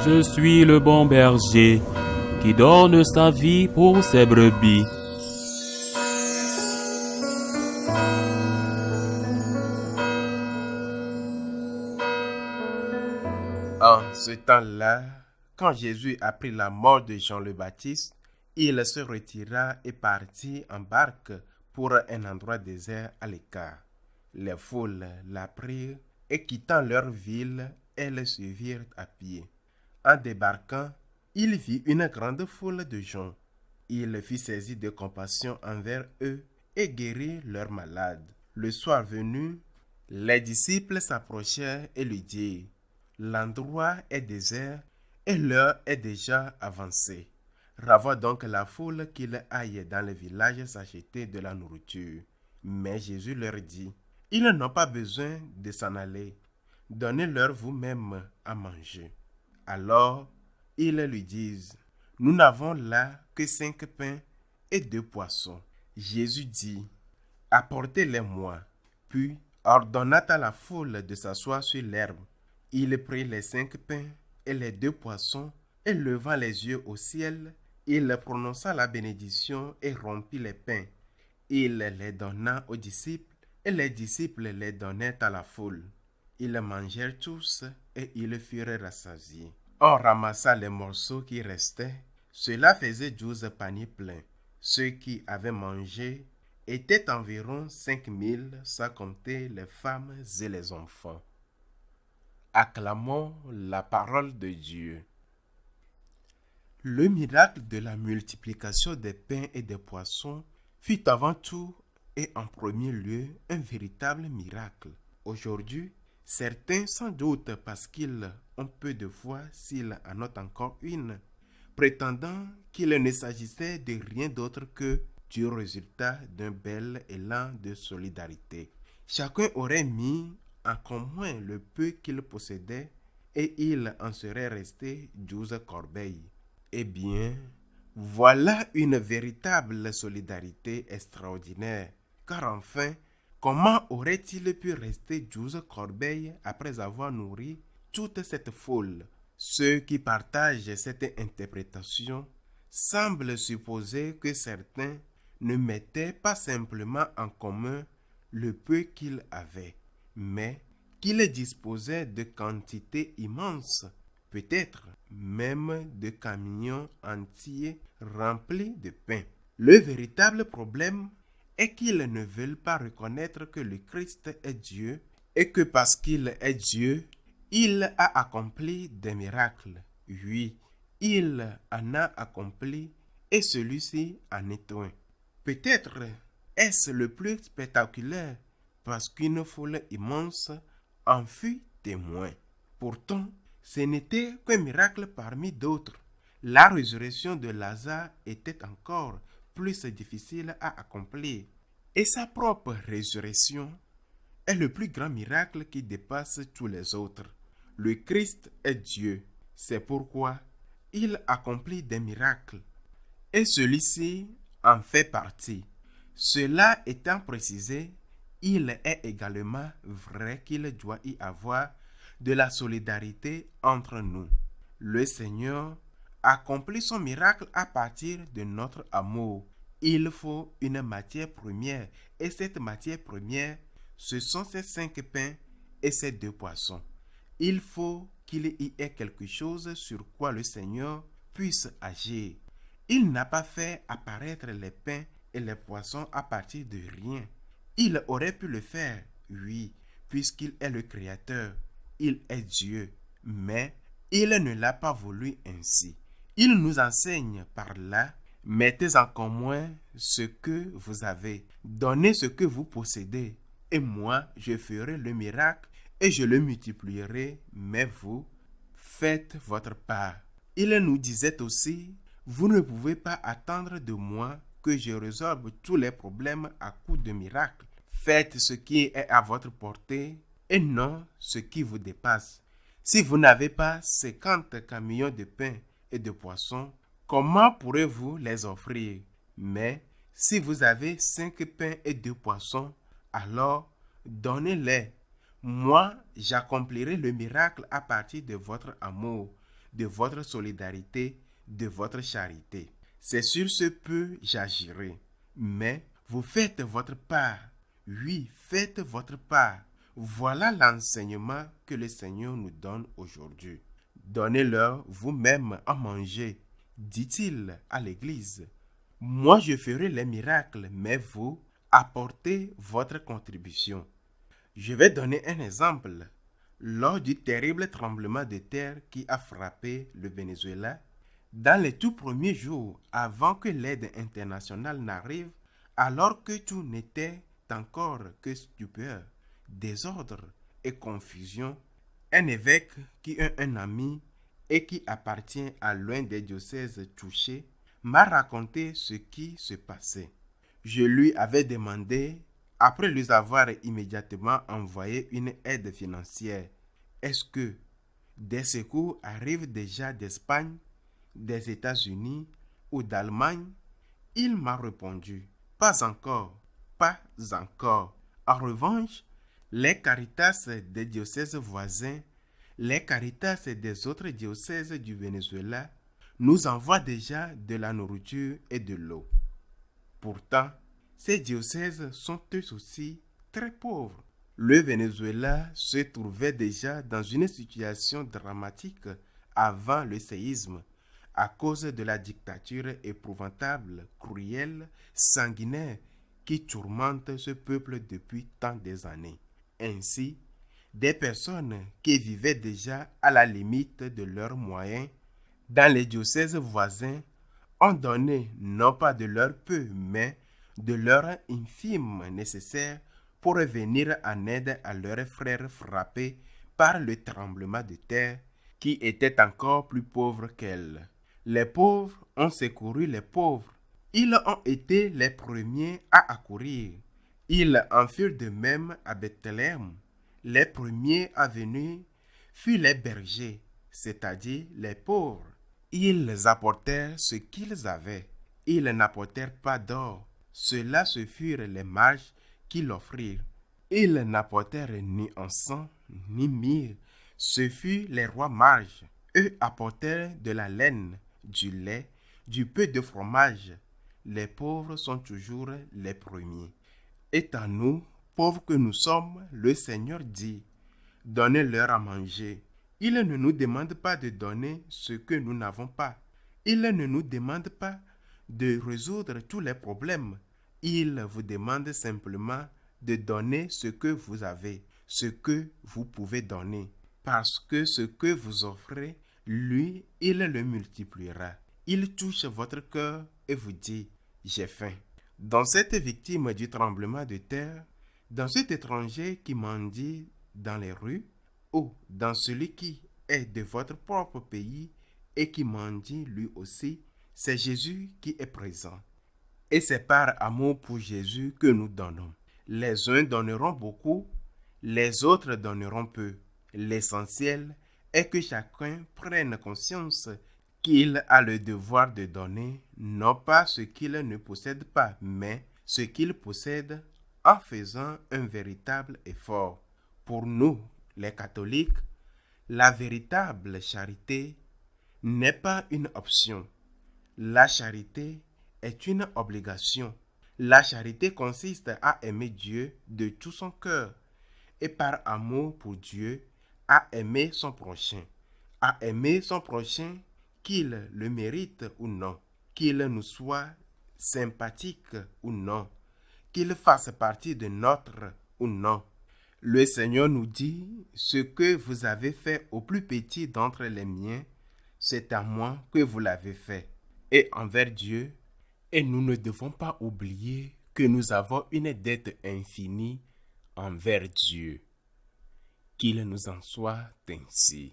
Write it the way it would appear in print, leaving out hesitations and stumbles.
Je suis le bon berger qui donne sa vie pour ses brebis. En ce temps-là, quand Jésus apprit la mort de Jean le Baptiste, il se retira et partit en barque pour un endroit désert à l'écart. Les foules l'apprirent et quittant leur ville, elles le suivirent à pied. En débarquant, il vit une grande foule de gens. Il fut saisi de compassion envers eux et guérit leurs malades. Le soir venu, les disciples s'approchèrent et lui dirent: l'endroit est désert et l'heure est déjà avancée. Renvoie donc la foule qu'il aille dans les villages s'acheter de la nourriture. Mais Jésus leur dit: ils n'ont pas besoin de s'en aller. Donnez-leur vous-même à manger. Alors, ils lui disent: nous n'avons là que 5 pains et 2 poissons. Jésus dit: apportez-les-moi. Puis, ordonna à la foule de s'asseoir sur l'herbe. Il prit les 5 pains et les 2 poissons, et levant les yeux au ciel, il prononça la bénédiction et rompit les pains. Il les donna aux disciples, et les disciples les donnèrent à la foule. Ils mangèrent tous, et ils furent rassasiés. On ramassa les morceaux qui restaient. Cela faisait 12 paniers pleins. Ceux qui avaient mangé étaient environ 5000, sans compter les femmes et les enfants. Acclamons la parole de Dieu. Le miracle de la multiplication des pains et des poissons fut avant tout et en premier lieu un véritable miracle. Aujourd'hui, certains, sans doute parce qu'ils ont peu de foi s'ils en ont encore une, prétendant qu'il ne s'agissait de rien d'autre que du résultat d'un bel élan de solidarité. Chacun aurait mis en commun le peu qu'il possédait et il en serait resté 12 corbeilles. Eh bien, voilà une véritable solidarité extraordinaire, car enfin, comment aurait-il pu rester 12 corbeilles après avoir nourri toute cette foule? Ceux qui partagent cette interprétation semblent supposer que certains ne mettaient pas simplement en commun le peu qu'ils avaient, mais qu'ils disposaient de quantités immenses, peut-être même de camions entiers remplis de pain. Le véritable problème est qu'ils ne veulent pas reconnaître que le Christ est Dieu et que parce qu'il est Dieu, il a accompli des miracles. Oui, il en a accompli et celui-ci en est un. Peut-être est-ce le plus spectaculaire parce qu'une foule immense en fut témoin. Pourtant, ce n'était qu'un miracle parmi d'autres. La résurrection de Lazare était encore plus difficile à accomplir. Et sa propre résurrection est le plus grand miracle qui dépasse tous les autres. Le Christ est Dieu. C'est pourquoi il accomplit des miracles. Et celui-ci en fait partie. Cela étant précisé, il est également vrai qu'il doit y avoir de la solidarité entre nous. Le Seigneur accomplit son miracle à partir de notre amour. Il faut une matière première et cette matière première, ce sont ces 5 pains et ces 2 poissons. Il faut qu'il y ait quelque chose sur quoi le Seigneur puisse agir. Il n'a pas fait apparaître les pains et les poissons à partir de rien. Il aurait pu le faire, oui, puisqu'il est le Créateur. Il est Dieu, mais il ne l'a pas voulu ainsi. Il nous enseigne par là: mettez en commun ce que vous avez, donnez ce que vous possédez, et moi je ferai le miracle et je le multiplierai, mais vous, faites votre part. Il nous disait aussi: vous ne pouvez pas attendre de moi que je résolve tous les problèmes à coups de miracles. Faites ce qui est à votre portée et non ce qui vous dépasse. Si vous n'avez pas 50 camions de pain et de poissons, comment pourrez-vous les offrir? Mais si vous avez 5 pains et 2 poissons, alors donnez-les. Moi, j'accomplirai le miracle à partir de votre amour. de votre solidarité, de votre charité. C'est sur ce peu j'agirai. Mais vous faites votre part. Oui, faites votre part. Voilà l'enseignement que le Seigneur nous donne aujourd'hui. Donnez-leur vous-même à manger, dit-il à l'Église. Moi, je ferai les miracles, mais vous, apportez votre contribution. Je vais donner un exemple. Lors du terrible tremblement de terre qui a frappé le Venezuela, dans les tout premiers jours, avant que l'aide internationale n'arrive, alors que tout n'était encore que stupeur, désordre et confusion, un évêque qui est un ami et qui appartient à l'un des diocèses touchés m'a raconté ce qui se passait. Je lui avais demandé, après lui avoir immédiatement envoyé une aide financière, est-ce que des secours arrivent déjà d'Espagne, des États-Unis ou d'Allemagne? Il m'a répondu, pas encore, pas encore. En revanche, les caritas des diocèses voisins, les caritas des autres diocèses du Venezuela nous envoient déjà de la nourriture et de l'eau. Pourtant, ces diocèses sont eux aussi très pauvres. Le Venezuela se trouvait déjà dans une situation dramatique avant le séisme à cause de la dictature épouvantable, cruelle, sanguinaire qui tourmente ce peuple depuis tant des années. Ainsi, des personnes qui vivaient déjà à la limite de leurs moyens dans les diocèses voisins ont donné non pas de leur peu, mais de leur infime nécessaire pour venir en aide à leurs frères frappés par le tremblement de terre qui étaient encore plus pauvres qu'elles. Les pauvres ont secouru les pauvres. Ils ont été les premiers à accourir. Ils en furent de même à Bethléem. Les premiers à venir furent les bergers, c'est-à-dire les pauvres. Ils apportèrent ce qu'ils avaient. Ils n'apportèrent pas d'or. Ceux-là ce furent les mages qui l'offrirent. Ils n'apportèrent ni encens, ni myrrhe. Ce furent les rois mages. Eux apportèrent de la laine, du lait, du peu de fromage. Les pauvres sont toujours les premiers. Et à nous, pauvres que nous sommes, le Seigneur dit, donnez-leur à manger. Il ne nous demande pas de donner ce que nous n'avons pas. Il ne nous demande pas de résoudre tous les problèmes. Il vous demande simplement de donner ce que vous avez, ce que vous pouvez donner. Parce que ce que vous offrez, lui, il le multipliera. Il touche votre cœur et vous dit, j'ai faim. Dans cette victime du tremblement de terre, dans cet étranger qui mendie dans les rues, ou dans celui qui est de votre propre pays et qui mendie lui aussi, c'est Jésus qui est présent. Et c'est par amour pour Jésus que nous donnons. Les uns donneront beaucoup, les autres donneront peu. L'essentiel est que chacun prenne conscience qu'il a le devoir de donner, non pas ce qu'il ne possède pas, mais ce qu'il possède en faisant un véritable effort. Pour nous, les catholiques, la véritable charité n'est pas une option. La charité est une obligation. La charité consiste à aimer Dieu de tout son cœur et par amour pour Dieu, à aimer son prochain. À aimer son prochain, qu'il le mérite ou non, qu'il nous soit sympathique ou non, qu'il fasse partie de notre ou non. Le Seigneur nous dit, ce que vous avez fait au plus petit d'entre les miens, c'est à moi que vous l'avez fait. Et envers Dieu, et nous ne devons pas oublier que nous avons une dette infinie envers Dieu. Qu'il nous en soit ainsi.